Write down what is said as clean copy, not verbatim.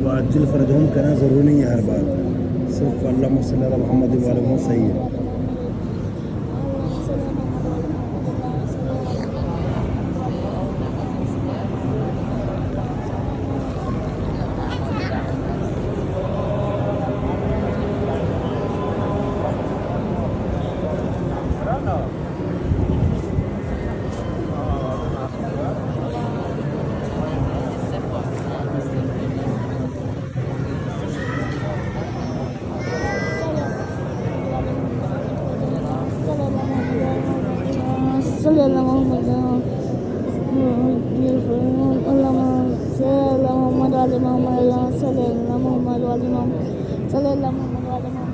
वाजिल फ़रजहम करना ज़रूरी नहीं है हर बार, सिर्फ अल्लाहुम्मा सल्ली अला मुहम्मद व आले मुहम्मद सही है। Sallallahu